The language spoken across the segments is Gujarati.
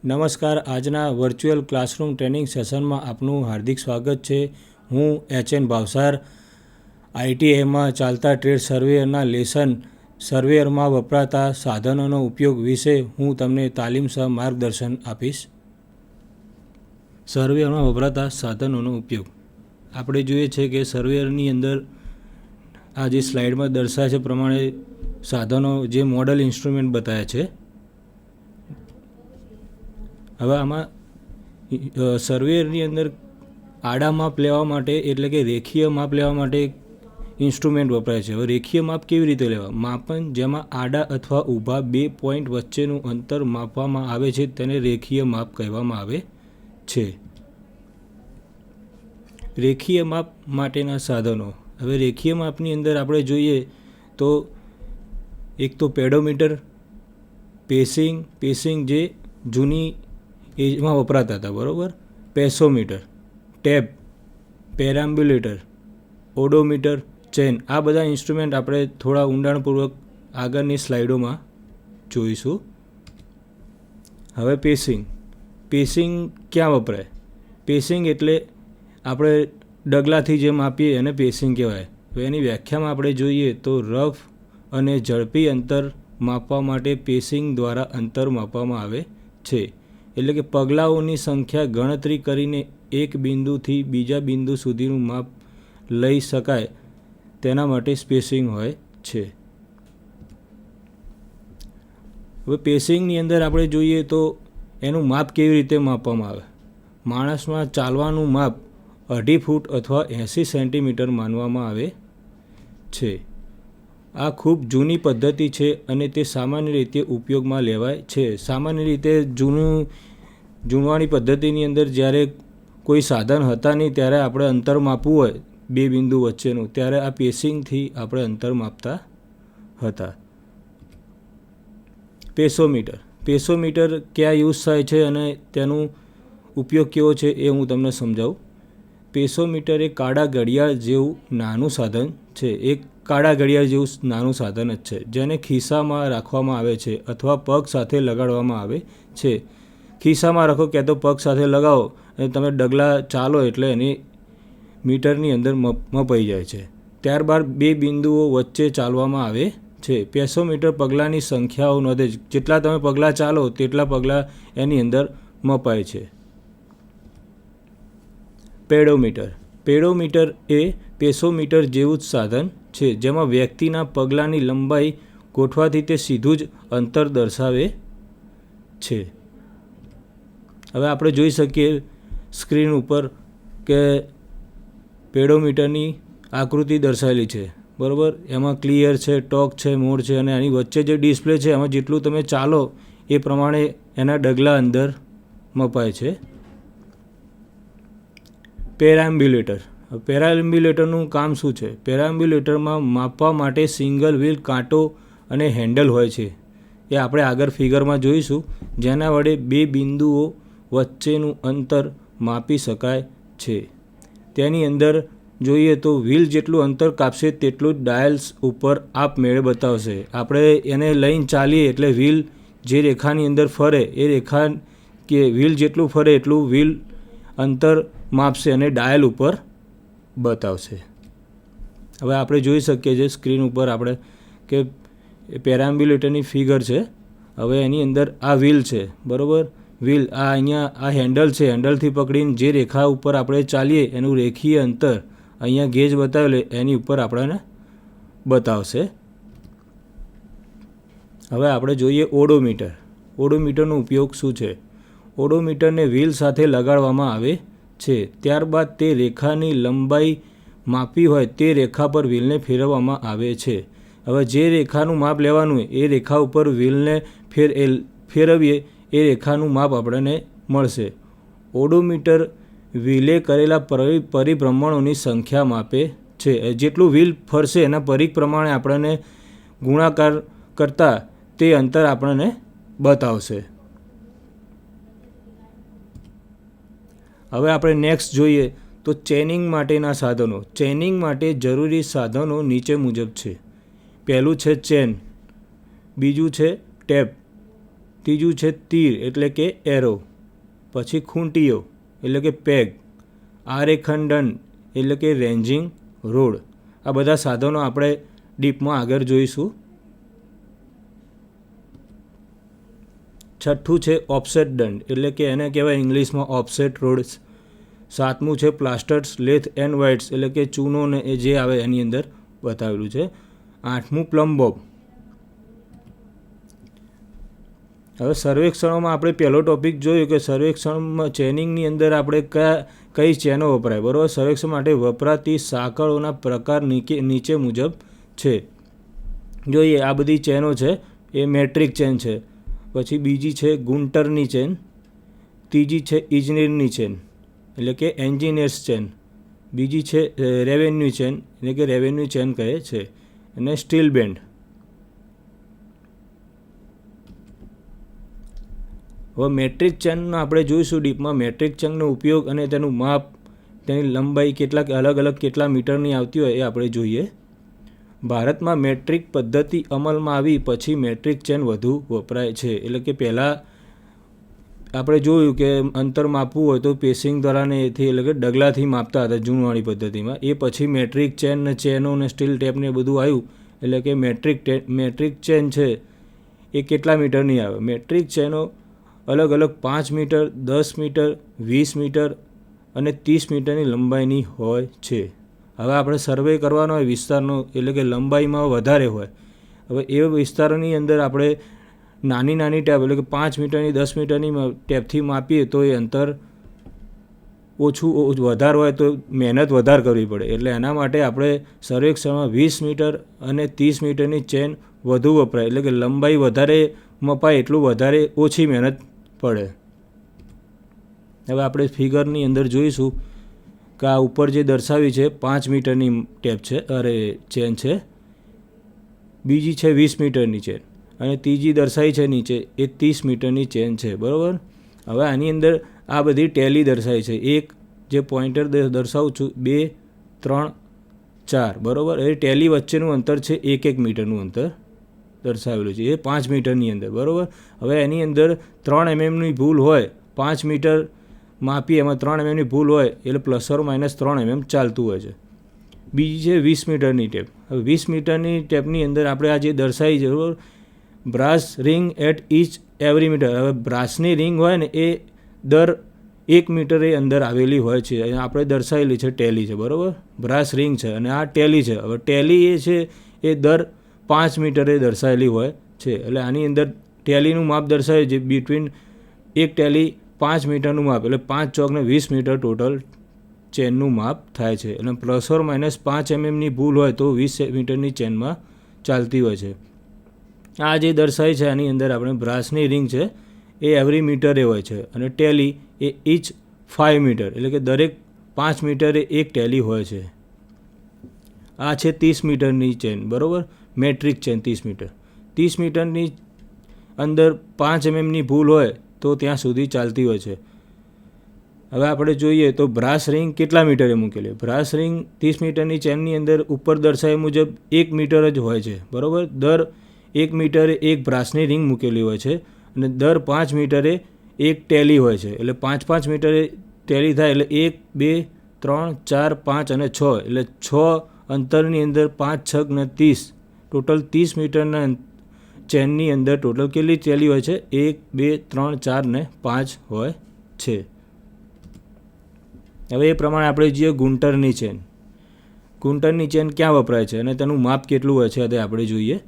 નમસ્કાર. આજના વર્ચ્યુઅલ ક્લાસરૂમ ટ્રેનિંગ સેશનમાં આપનું હાર્દિક સ્વાગત છે. હું એચ.એન. ભાવસાર આઈટીઆઈમાં ચાલતા ટ્રેડ સર્વેયરના લેસન સર્વેયરમાં વપરાતા સાધનોનો ઉપયોગ વિશે હું તમને તાલીમસહ માર્ગદર્શન આપીશ. સર્વેયરમાં વપરાતા સાધનોનો ઉપયોગ આપણે જોઈએ છે કે સર્વેયરની અંદર આ જે સ્લાઇડમાં દર્શાવે છે પ્રમાણે સાધનો જે મોડલ ઇન્સ્ટ્રુમેન્ટ બતાવ્યા છે. હવે આમાં સર્વેયરની અંદર આડા માપ લેવા માટે એટલે કે રેખીય માપ લેવા માટે ઇન્સ્ટ્રુમેન્ટ વપરાય છે. હવે રેખીય માપ કેવી રીતે લેવા? માપન જેમાં આડા અથવા ઊભા બે પોઈન્ટ વચ્ચેનું અંતર માપવામાં આવે છે તેને રેખીય માપ કહેવામાં આવે છે. રેખીય માપ માટેના સાધનો. હવે રેખીય માપની અંદર આપણે જોઈએ તો એક તો પેડોમીટર, પેસિંગ જે જૂની એજમાં વપરાતા હતા, બરાબર, પેસોમીટર, ટેપ, પેરામ્બ્યુલેટર, ઓડોમીટર, ચેન. આ બધા ઇન્સ્ટ્રુમેન્ટ આપણે થોડા ઊંડાણપૂર્વક આગળની સ્લાઇડોમાં જોઈશું. હવે પેસિંગ ક્યાં વપરાય? પેસિંગ એટલે આપણે ડગલાથી જે માપીએ એને પેસિંગ કહેવાય. હવે એની વ્યાખ્યામાં આપણે જોઈએ તો રફ અને ઝડપી અંતર માપવા માટે પેસિંગ દ્વારા અંતર માપવામાં આવે છે. એટલે કે પગલાઓની સંખ્યા ગણતરી કરીને એક બિંદુથી બીજા બિંદુ સુધીનું માપ લઈ શકાય તેના માટે સ્પેસિંગ હોય છે. હવે પેસિંગની અંદર આપણે જોઈએ તો એનું માપ કેવી રીતે માપવામાં આવે? માણસમાં ચાલવાનું માપ 2.5 ફૂટ અથવા 80 સેન્ટીમીટર માનવામાં આવે છે. આ ખૂબ જૂની પદ્ધતિ છે અને તે સામાન્ય રીતે ઉપયોગમાં લેવાય છે. સામાન્ય રીતે જૂનવાણી પદ્ધતિની અંદર જ્યારે કોઈ સાધન હતા નહીં ત્યારે આપણે અંતર માપવું હોય બે બિંદુ વચ્ચેનું, ત્યારે આ પેસિંગથી આપણે અંતર માપતા હતા. પેસોમીટર ક્યાં યુઝ થાય છે અને તેનો ઉપયોગ કેવો છે એ હું તમને સમજાવું. પેસોમીટર એ કાળા ઘડિયાળ જેવું નાનું સાધન છે. એક કાળા ઘડિયાળ જેવું નાનું સાધન જ છે જેને ખિસ્સામાં રાખવામાં આવે છે અથવા પગ સાથે લગાડવામાં આવે છે. ખિસ્સામાં રાખો ક્યાં તો પગ સાથે લગાવો અને તમે ડગલા ચાલો એટલે એની મીટરની અંદર મપાઈ જાય છે. ત્યારબાદ બે બિંદુઓ વચ્ચે ચાલવામાં આવે છે. પેસોમીટર પગલાંની સંખ્યાઓ નોંધે છે. જેટલા તમે પગલાં ચાલો તેટલા પગલાં એની અંદર મપાય છે. પેડોમીટર એ પેસોમીટર જેવું જ સાધન છે જેમાં વ્યક્તિના પગલાંની લંબાઈ ગોઠવાથી તે સીધું જ અંતર દર્શાવે છે. હવે આપણે જોઈ શકીએ સ્ક્રીન ઉપર કે પેડોમીટરની આકૃતિ દર્શાવેલી છે, બરાબર. એમાં ક્લિયર છે, ટોક છે, મોડ છે અને એની વચ્ચે જે ડિસ્પ્લે છે એમાં જેટલું તમે ચાલો એ પ્રમાણે એના ડગલા અંદર મપાય છે. પેરામ્બ્યુલેટરનું કામ શું છે? પેરામ્બ્યુલેટરમાં માપવા માટે સિંગલ વ્હીલ કાંટો અને હેન્ડલ હોય છે. એ આપણે આગળ ફિગરમાં જોઈશું, જેના વડે બે બિંદુઓ વચ્ચેનું અંતર માપી શકાય છે. તેની અંદર જોઈએ તો વ્હીલ જેટલું અંતર કાપશે તેટલું જ ડાયલ્સ ઉપર આપમેળે બતાવશે. આપણે એને લઈને ચાલીએ એટલે વ્હીલ જે રેખાની અંદર ફરે એ રેખા કે વ્હીલ જેટલું ફરે એટલું વ્હીલ અંતર માપશે અને ડાયલ ઉપર બતાવશે. હવે આપણે જોઈ શકીએ છીએ સ્ક્રીન ઉપર આપણે કે પેરામ્બ્યુલેટરની ફિગર છે. હવે એની અંદર આ વ્હીલ છે, બરાબર. વ્હીલ આ અહીંયા આ હેન્ડલ છે. હેન્ડલથી પકડીને જે રેખા ઉપર આપણે ચાલીએ એનું રેખીય અંતર અહીંયા ગેજ બતાવેલું એની ઉપર આપણને બતાવશે. હવે આપણે જોઈએ ઓડોમીટરનો ઉપયોગ શું છે? ઓડોમીટરને વ્હીલ સાથે લગાડવામાં આવે છે. ત્યારબાદ તે રેખાની લંબાઈ માપી હોય તે રેખા પર વ્હીલને ફેરવવામાં આવે છે. હવે જે રેખાનું માપ લેવાનું હોય એ રેખા ઉપર વ્હીલને ફેરવીએ એ રેખાનું માપ આપણને મળશે. ઓડોમીટર વ્હીલે કરેલા પરિભ્રમણોની સંખ્યા માપે છે. જેટલું વ્હીલ ફરશે એના પરિઘ પ્રમાણે આપણને ગુણાકાર કરતાં તે અંતર આપણને બતાવશે. હવે આપણે નેક્સ્ટ જોઈએ તો ચેનિંગ માટેના સાધનો. ચેનિંગ માટે જરૂરી સાધનો નીચે મુજબ છે. પહેલું છે ચેન, બીજું છે ટેપ, ત્રીજું છે તીર એટલે કે એરો, પછી ખૂંટીઓ એટલે કે પેગ, આરેખંડન એટલે કે રેન્જિંગ રોડ. આ બધા સાધનો આપણે ડીપમાં આગળ જોઈશું. છઠ્ઠું છે ઓફસેટ દંડ એટલે કે એને કહેવાય ઇંગ્લિશમાં ઓફસેટ રોડ્સ. સાતમું છે પ્લાસ્ટર્ડ લેથ એન્ડ વાઇટ્સ એટલે કે ચૂનો ને એ જે આવે એની અંદર બતાવેલું છે. આઠમું પ્લમ બોબ. હવે સર્વેક્ષણોમાં આપણે પહેલો ટોપિક જોયું કે સર્વેક્ષણમાં ચેનિંગની અંદર આપણે કઈ ચેનો વપરાય, બરાબર. સર્વેક્ષણ માટે વપરાતી સાંકળોના પ્રકાર નીચે મુજબ છે. જોઈએ આ બધી ચેનો છે એ મેટ્રિક ચેન છે, પછી બીજી છે ગુન્ટરની ચેન, ત્રીજી છે ઇજનેરની ચેન એટલે કે એન્જિનિયર્સ ચેન, બીજી છે રેવન્યુ ચેન એટલે કે રેવન્યુ ચેન કહે છે, અને સ્ટીલ બેન્ડ. હવે મેટ્રિક ચેનનો આપણે જોઈશું ડીપમાં. મેટ્રિક ચેનનો ઉપયોગ અને તેનું માપ, તેની લંબાઈ કેટલા મીટરની આવતી હોય એ આપણે જોઈએ. ભારતમાં મેટ્રિક પદ્ધતિ અમલમાં આવી પછી મેટ્રિક ચેન વધુ વપરાય છે. એટલે કે પહેલાં આપણે જોયું કે અંતર માપવું હોય તો પેસિંગ દ્વારા ને એથી એટલે કે ડગલાથી માપતા હતા જૂનવાણી પદ્ધતિમાં. એ પછી મેટ્રિક ચેન ને ચેનો ને સ્ટીલ ટેપ ને બધું આવ્યું એટલે કે મેટ્રિક ચેન છે એ કેટલા મીટરની આવે. મેટ્રિક ચેનો અલગ અલગ 5 મીટર, 10 મીટર, 20 મીટર અને 30 મીટરની લંબાઈની હોય છે. હવે આપણે સર્વે કરવાનો હોય વિસ્તારનો એટલે કે લંબાઈમાં વધારે હોય. હવે એ વિસ્તારોની અંદર આપણે નાની ટેપ એટલે કે 5 મીટરની 10 મીટરની ટેપથી માપીએ તો એ અંતર ઓછું વધારે હોય તો મહેનત વધારે કરવી પડે. એટલે એના માટે આપણે સર્વેક્ષણમાં 20 મીટર અને 30 મીટરની ચેન વધુ વપરાય. એટલે કે લંબાઈ વધારે મપાય એટલું વધારે ઓછી મહેનત પડે. હવે આપણે ફિગરની અંદર જોઈશું કે આ ઉપર જે દર્શાવી છે 5 મીટરની ટેપ છે ચેન છે, બીજી છે 20 મીટરની ચેન અને ત્રીજી દર્શાવી છે નીચે એ 30 મીટરની ચેન છે, બરાબર. હવે આની અંદર આ બધી ટેલી દર્શાવી છે. એક જે પોઇન્ટર દર્શાવું છું 2, 3, 4, બરાબર. એ ટેલી વચ્ચેનું અંતર છે 1 મીટરનું અંતર દર્શાવેલું છે, એ 5 મીટરની અંદર, બરાબર. હવે એની અંદર 3 mmની ભૂલ હોય, 5 મીટર માપી એમાં 3 mmની ભૂલ હોય એટલે ±3 mm ચાલતું હોય છે. બીજી છે 20 મીટરની ટેપ. હવે 20 મીટરની ટેપની અંદર આપણે આ જે દર્શાવી છે, બરાબર, brass ring at each every metre. હવે બ્રાસની રિંગ હોય ને એ દર 1 મીટરે અંદર આવેલી હોય છે. આપણે દર્શાવેલી છે ટેલી છે, બરાબર. બ્રાસ રિંગ છે અને આ ટેલી છે. હવે ટેલી એ છે એ દર 5 મીટરે દર્શાવેલી હોય છે. એટલે આની અંદર ટેલીનું માપ દર્શાવે છે બિટવીન એક ટેલી 5 મીટરનું માપ એટલે 5 ચોક ને 20 મીટર ટોટલ ચેનનું માપ થાય છે. અને ±5 mmની ભૂલ હોય તો 20 મીટરની ચેનમાં ચાલતી હોય છે. આ જે દર્શાવી છે આની અંદર આપણે બ્રાસની રિંગ છે એ એવરી મીટરે હોય છે અને ટેલી એ ઇચ 5 મીટર એટલે કે દરેક 5 મીટરે એક ટેલી હોય છે. આ છે 30 મીટરની ચેન, બરાબર. Metric chain 30 metre. 30 મીટરની અંદર 5 mmની ભૂલ હોય તો ત્યાં સુધી ચાલતી હોય છે. હવે આપણે જોઈએ તો બ્રાસ રિંગ કેટલા મીટરે મૂકેલી. બ્રાસ રિંગ 30 મીટરની ચેનની અંદર ઉપર દર્શાવ્યા મુજબ 1 મીટર જ હોય છે, બરાબર. દર 1 મીટરે એક બ્રાસની રિંગ મૂકેલી હોય છે અને દર 5 મીટરે એક ટેલી હોય છે. એટલે 5 મીટરે ટેલી થાય એટલે 1, 2, 3, 4, 5 અને 6 એટલે 6 અંતરની અંદર 5, 6 ને 30 ટોટલ 30 મીટરના ચેનની અંદર ટોટલ કેટલી ટેલી હોય છે? 1, 2, 3, 4 ને 5 હોય છે. હવે એ પ્રમાણે આપણે જોઈએ ગુન્ટરની ચેન. ગુન્ટરની ચેન ક્યાં વપરાય છે અને તેનું માપ કેટલું હોય છે તે આપણે જોઈએ.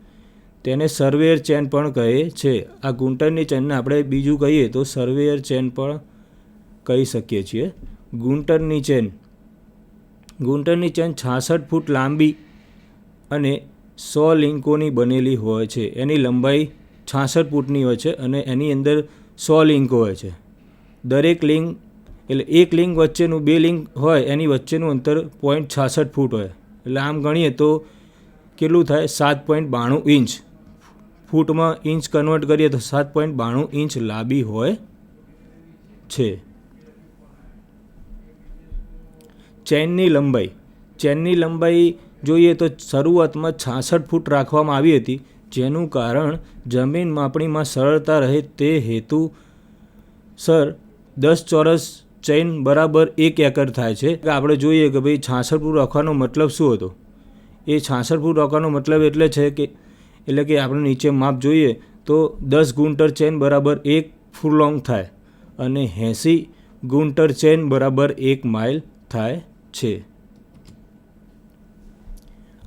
તેને સર્વેયર ચેન પણ કહે છે. આ ગુન્ટરની ચેનને આપણે બીજું કહીએ તો સર્વેયર ચેન પણ કહી શકીએ છીએ. ગુન્ટરની ચેન 66 ફૂટ લાંબી અને 100 લિંકોની બનેલી હોય છે. એની લંબાઈ 66 ફૂટની હોય છે અને એની અંદર 100 લિંકો હોય છે. દરેક લિંક એટલે એક લિંક વચ્ચેનું 2 લિંક હોય એની વચ્ચેનું અંતર 0.66 ફૂટ હોય. એટલે આમ ગણીએ તો કેટલું થાય? 7.92 ઇંચ. ફૂટમાં ઇંચ કન્વર્ટ કરીએ તો 7.92 ઇંચ લાંબી હોય છે. ચેનની લંબાઈ જોઈએ તો શરૂઆતમાં 66 ફૂટ રાખવામાં આવી હતી, જેનું કારણ જમીન માપણીમાં સરળતા રહે તે હેતુસર 10 ચોરસ ચેન બરાબર 1 એકર થાય છે. આપણે જોઈએ કે ભાઈ 66 ફૂટ રાખવાનો મતલબ શું હતો. એ 66 ફૂટ રાખવાનો મતલબ એટલે છે કે આપણે નીચે માપ જોઈએ તો 10 ગુંટર ચેન બરાબર 1 ફૂરલોંગ થાય અને 80 ગુંટર ચેન બરાબર 1 માઇલ થાય છે.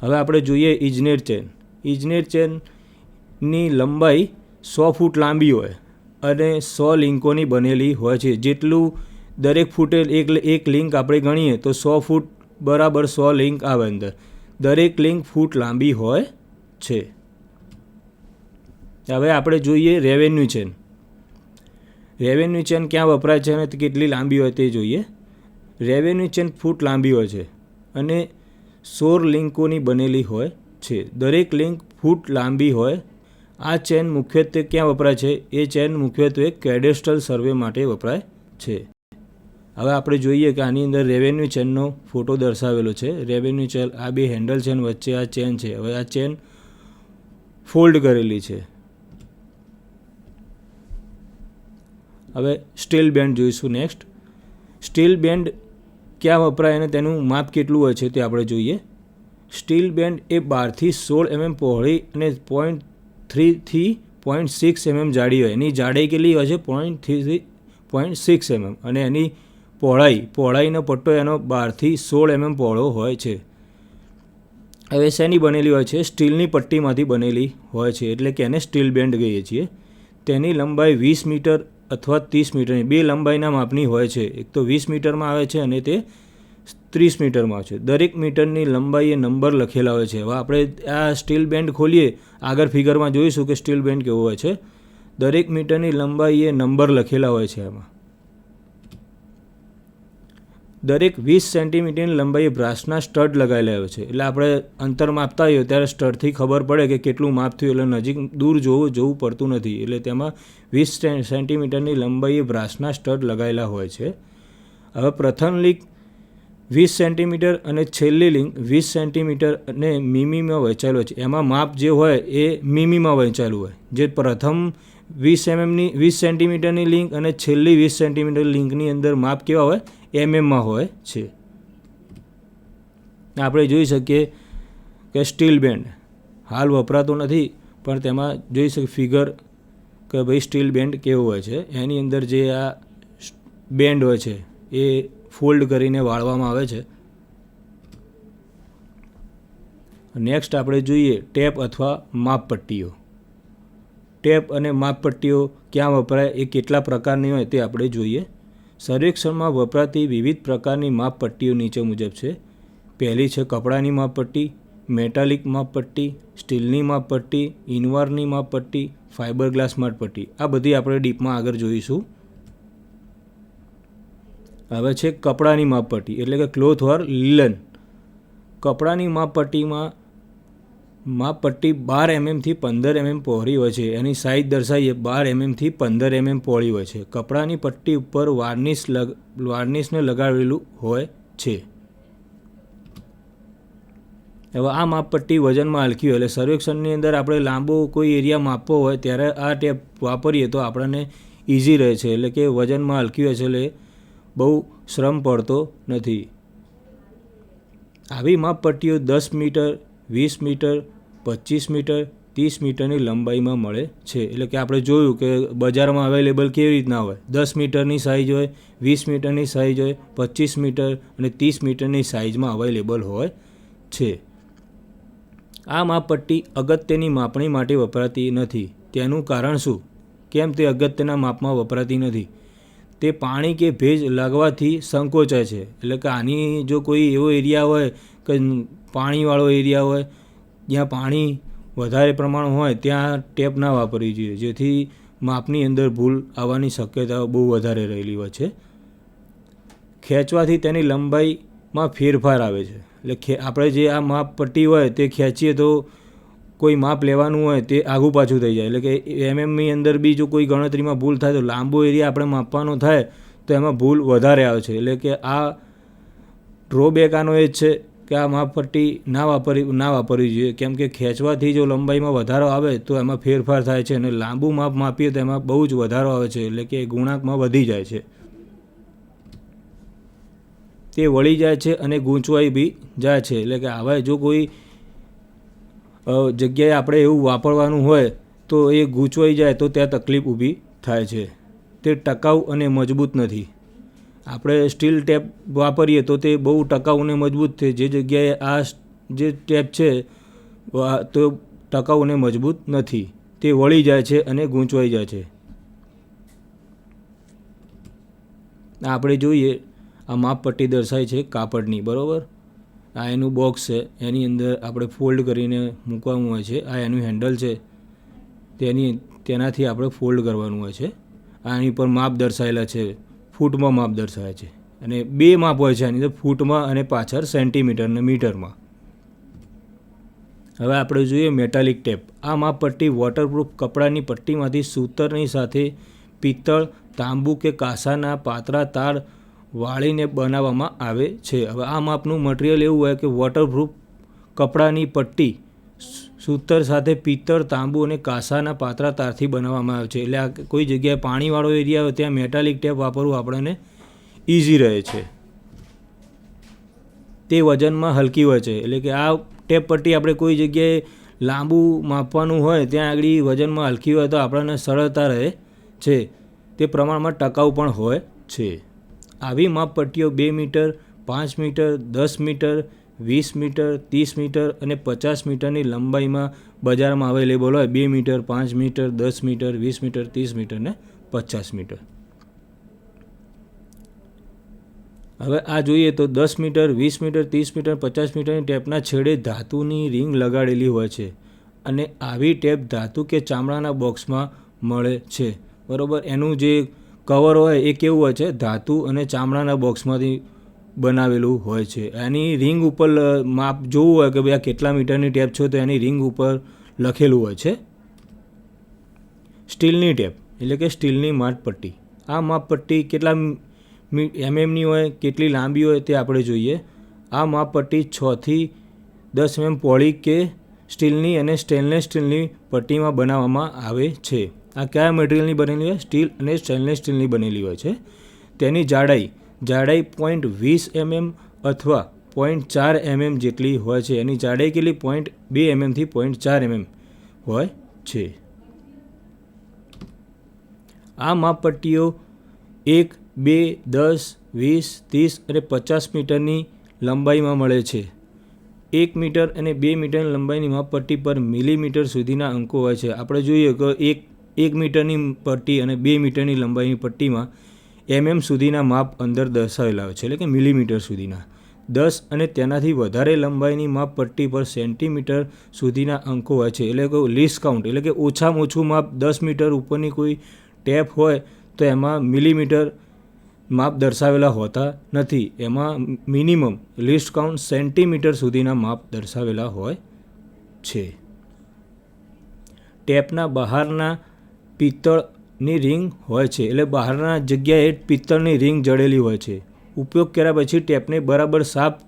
હવે આપણે જોઈએ ઇજનેર ચેન. ઇજનેર ચેનની લંબાઈ 100 ફૂટ લાંબી હોય અને 100 લિંકોની બનેલી હોય છે. જેટલું દરેક ફૂટે એક લિંક આપણે ગણીએ તો 100 ફૂટ બરાબર 100 લિંક આવે અંદર. દરેક લિંક ફૂટ લાંબી હોય છે. હવે આપણે જોઈએ રેવન્યુ ચેન. રેવન્યુ ચેન ક્યાં વપરાય છે અને કેટલી લાંબી હોય તે જોઈએ. રેવન્યુ ચેન ફૂટ લાંબી હોય છે અને 16 લિંકોની બનેલી હોય છે. દરેક લિંક ફૂટ લાંબી હોય. આ ચેન મુખ્યત્વે ક્યાં વપરાય છે? એ ચેન મુખ્યત્વે કેડેસ્ટ્રલ સર્વે માટે વપરાય છે. હવે આપણે જોઈએ કે આની અંદર રેવન્યુ ચેનનો ફોટો દર્શાવેલો છે. રેવન્યુ ચેન, આ બે હેન્ડલ ચેન વચ્ચે આ ચેન છે. હવે આ ચેન ફોલ્ડ કરેલી છે. હવે સ્ટીલ બેન્ડ જોઈશું નેક્સ્ટ. સ્ટીલ બેન્ડ ક્યાં વપરાય અને તેનું માપ કેટલું હોય છે તે આપણે જોઈએ. સ્ટીલ બેન્ડ એ 12 થી 16 mm પહોળી અને 0.3 થી 0.6 mm જાડી હોય. એની જાડાઈ કેટલી હોય છે? 0.3 થી 0.6 mm અને એની પહોળાઈનો પટ્ટો એનો 12 થી 16 mm પહોળો હોય છે. હવે શેની બનેલી હોય છે? સ્ટીલની પટ્ટીમાંથી બનેલી હોય છે એટલે કે એને સ્ટીલ બેન્ડ કહીએ છીએ. તેની લંબાઈ 20 મીટર અથવા 30 મીટરની બે લંબાઈના માપની હોય છે. એક તો 20 મીટરમાં આવે છે અને તે 30 મીટરમાં આવે છે. દરેક મીટરની લંબાઈએ નંબર લખેલા હોય છે. હવે આપણે આ સ્ટીલ બેન્ડ ખોલીએ, આગળ ફિગરમાં જોઈશું કે સ્ટીલ બેન્ડ કેવો હોય છે. દરેક મીટરની લંબાઈએ નંબર લખેલા હોય છે. એમાં દરેક 20 સેન્ટીમીટરની લંબાઈએ બ્રાસના સ્ટડ લગાવેલા હોય છે. એટલે આપણે અંતર માપતા હોઈએ ત્યારે સ્ટડથી ખબર પડે કે કેટલું માપ થયું. એટલે નજીક દૂર જવું પડતું નથી. એટલે તેમાં 20 સેન્ટીમીટરની લંબાઈએ બ્રાસના સ્ટડ લગાવેલા હોય છે. હવે પ્રથમ લિંક 20 સેન્ટીમીટર અને છેલ્લી લિંક 20 સેન્ટીમીટર અને મીમીમાં વહેંચાયેલું હોય છે. એમાં માપ જે હોય એ મીમીમાં વહેંચાયેલું હોય. જે પ્રથમ 20 સેન્ટીમીટરની લિંક અને છેલ્લી 20 સેન્ટીમીટર લિંકની અંદર માપ કેવા હોય? એમએમમાં હોય છે. આપણે જોઈ શકીએ કે સ્ટીલ બેન્ડ હાલ વપરાતો નથી, પણ તેમાં જોઈ શકીએ ફિગર કે ભાઈ સ્ટીલ બેન્ડ કેવું હોય છે. એની અંદર જે આ બેન્ડ હોય છે એ ફોલ્ડ કરીને વાળવામાં આવે છે. નેક્સ્ટ આપણે જોઈએ ટેપ અથવા માપપટ્ટીઓ. ટેપ અને માપપટ્ટીઓ ક્યાં વપરાય, એ કેટલા પ્રકારની હોય તે આપણે જોઈએ. સર્વેક્ષણમાં વપરાતી વિવિધ પ્રકારની માપપટ્ટીઓ નીચે મુજબ છે. પહેલી છે કપડાની માપપટ્ટી, મેટાલિક માપપટ્ટી, સ્ટીલની માપપટ્ટી, ઇનવારની માપપટ્ટી, ફાઇબર ગ્લાસ માપપટ્ટી. આ બધી આપણે ડીપમાં આગળ જોઈશું. હવે છે કપડાની માપપટ્ટી એટલે કે ક્લોથ ઓર લિનન. કપડાની માપપટ્ટીમાં માપપટ્ટી 12 mm થી 15 mm પહોળી હોય છે. એની સાઇઝ દર્શાવીએ 12 mm થી 15 mm પહોળી હોય છે. કપડાની પટ્ટી ઉપર વાર્નિશને લગાવેલું હોય છે. હવે આ માપપટ્ટી વજનમાં હલકી હોય એટલે સર્વેક્ષણની અંદર આપણે લાંબો કોઈ એરિયા માપવો હોય ત્યારે આ ટેપ વાપરીએ તો આપણને ઇઝી રહે છે. એટલે કે વજનમાં હલકી હોય છે એટલે બહુ શ્રમ પડતો નથી. આવી માપપટ્ટીઓ 10 મીટર, 20 મીટર, 25 મીટર, 30 મીટરની લંબાઈમાં મળે છે. એટલે કે આપણે જોયું કે બજારમાં અવેલેબલ કેવી રીતના હોય. 10 મીટરની સાઇઝ હોય, 20 મીટરની સાઇઝ હોય, 25 મીટર અને 30 મીટરની સાઇઝમાં અવેલેબલ હોય છે. આ માપપટ્ટી અગત્યની માપણી માટે વપરાતી નથી. તેનું કારણ શું? કેમ તે અગત્યના માપમાં વપરાતી નથી? તે પાણી કે ભેજ લાગવાથી સંકોચાય છે. એટલે કે આની જો કોઈ એવો એરિયા હોય કે પાણીવાળો એરિયા હોય, જ્યાં પાણી વધારે પ્રમાણ હોય ત્યાં ટેપ ના વાપરવી જોઈએ, જેથી માપની અંદર ભૂલ આવવાની શક્યતાઓ બહુ વધારે રહેલી હોય છે. ખેંચવાથી તેની લંબાઈમાં ફેરફાર આવે છે. એટલે આપણે જે આ માપપટ્ટી હોય તે ખેંચીએ તો કોઈ માપ લેવાનું હોય તે આઘું પાછું થઈ જાય. એટલે કે એમએમની અંદર બી જો કોઈ ગણતરીમાં ભૂલ થાય તો લાંબો એરિયા આપણે માપવાનો થાય તો એમાં ભૂલ વધારે આવે છે. એટલે કે આ ડ્રોબેક આનો એ જ છે કે આ માપપટ્ટી ના વાપરવી જોઈએ, કેમ કે ખેંચવાથી જો લંબાઈમાં વધારો આવે તો એમાં ફેરફાર થાય છે અને લાંબુ માપ માપીએ તો એમાં બહુ જ વધારો આવે છે, એટલે કે ગુણાંકમાં વધી જાય છે, તે વળી જાય છે અને ગૂંચવાઈ બી જાય છે. એટલે કે આવા જો કોઈ જગ્યાએ આપણે એવું વાપરવાનું હોય તો એ ગૂંચવાઈ જાય તો ત્યાં તકલીફ ઊભી થાય છે. તે ટકાઉ અને મજબૂત નથી. આપણે સ્ટીલ ટેપ વાપરીએ તો તે બહુ ટકાઉ અને મજબૂત છે, જે જગ્યાએ આ જે ટેપ છે તો ટકાઉ અને મજબૂત નથી, તે વળી જાય છે અને ગૂંચવાઈ જાય છે. આપણે જોઈએ આ માપપટ્ટી દર્શાવી છે કાપડની, બરાબર. આ એનું બોક્સ છે, એની અંદર આપણે ફોલ્ડ કરીને મૂકવાનું હોય છે. આ એનું હેન્ડલ છે, તેનાથી આપણે ફોલ્ડ કરવાનું હોય છે. આની પર માપ દર્શાવેલા છે, ફૂટમાં માપ દર્શાવે છે અને 2 માપ હોય છે આની અંદર, ફૂટમાં અને પાછળ સેન્ટીમીટર અને મીટરમાં. હવે આપણે જોઈએ મેટાલિક ટેપ. આ માપપટ્ટી વોટરપ્રૂફ કપડાની પટ્ટીમાંથી સૂતરની સાથે પિત્તળ, તાંબુ કે કાંસાના પાતળા તાર વાળીને બનાવવામાં આવે છે. હવે આ માપનું મટીરિયલ એવું હોય કે વોટરપ્રૂફ કપડાની પટ્ટી સૂતર સાથે પિત્તળ, તાંબુ અને કાંસાના પાતળા તારથી બનાવવામાં આવે છે. એટલે આ કોઈ જગ્યાએ પાણીવાળો એરિયા હોય ત્યાં મેટાલિક ટેપ વાપરવું આપણને ઇઝી રહે છે. તે વજનમાં હલકી હોય છે, એટલે કે આ ટેપ પટ્ટી આપણે કોઈ જગ્યાએ લાંબુ માપવાનું હોય ત્યાં આગળ વજનમાં હલકી હોય તો આપણને સરળતા રહે છે. તે પ્રમાણમાં ટકાઉ પણ હોય છે. આવી માપપટ્ટીઓ 2 metre, 5 metre, 10 metre, 20 metre, 30 metre અને 50 મીટરની લંબાઈમાં બજારમાં અવેલેબલ હોય. 2 metre, 5 metre, 10 metre, 20 metre, 30 metre ને 50 મીટર. હવે આ જોઈએ તો 10 મીટર, 20 મીટર, 30 મીટર, 50 મીટરની ટેપના છેડે ધાતુની રિંગ લગાડેલી હોય છે અને આવી ટેપ ધાતુ કે ચામડાના બોક્સમાં મળે છે, બરાબર. એનું જે કવર હોય એ કેવું હોય છે, ધાતુ અને ચામડાના બોક્સમાંથી બનાવેલું હોય છે. એની રિંગ ઉપર માપ જોવું હોય કે ભાઈ આ કેટલા મીટરની ટેપ છે તો એની રિંગ ઉપર લખેલું હોય છે. સ્ટીલની ટેપ એટલે કે સ્ટીલની માપપટ્ટી. આ માપપટ્ટી કેટલા એમએમની હોય, કેટલી લાંબી હોય તે આપણે જોઈએ. આ માપપટ્ટી 6 થી 10 mm પહોળી કે સ્ટીલની અને સ્ટેનલેસ સ્ટીલની પટ્ટીમાં બનાવવામાં આવે છે. આ કયા મટીરિયલની બનેલી હોય? સ્ટીલ અને સ્ટેનલેસ સ્ટીલની બનેલી હોય છે. તેની જાડાઈ 0.20 mm અથવા 0.4 mm જેટલી હોય છે. એની જાડાઈ કેટલી? 0.2 mm થી 0.4 mm હોય છે. આ માપપટ્ટીઓ 1, 2, 10, 20, 30 અને 50 મીટરની લંબાઈમાં મળે છે. 1 મીટર અને 2 મીટરની લંબાઈની માપપટ્ટી પર મિલીમીટર સુધીના અંકો હોય છે. આપણે જોઈએ કે 1 મીટરની પટ્ટી અને 2 મીટરની લંબાઈની પટ્ટીમાં સુધીના માપ અંદર દર્શાવેલા હોય છે, એટલે કે મિલીમીટર સુધીના. 10 અને તેનાથી વધારે લંબાઈની માપપટ્ટી પર સેન્ટીમીટર સુધીના અંકો હોય છે, એટલે કે લીસ્ટ કાઉન્ટ, એટલે કે ઓછામાં ઓછું માપ 10 મીટર ઉપરની કોઈ ટેપ હોય તો એમાં મિલીમીટર માપ દર્શાવેલા હોતા નથી. એમાં મિનિમમ લીસ્ટ કાઉન્ટ સેન્ટીમીટર સુધીના માપ દર્શાવેલા હોય છે. ટેપના બહારના પિત્તળની રિંગ હોય છે, એટલે બહારના જગ્યાએ પિત્તળની રિંગ જડેલી હોય છે. ઉપયોગ કર્યા પછી ટેપને બરાબર સાફ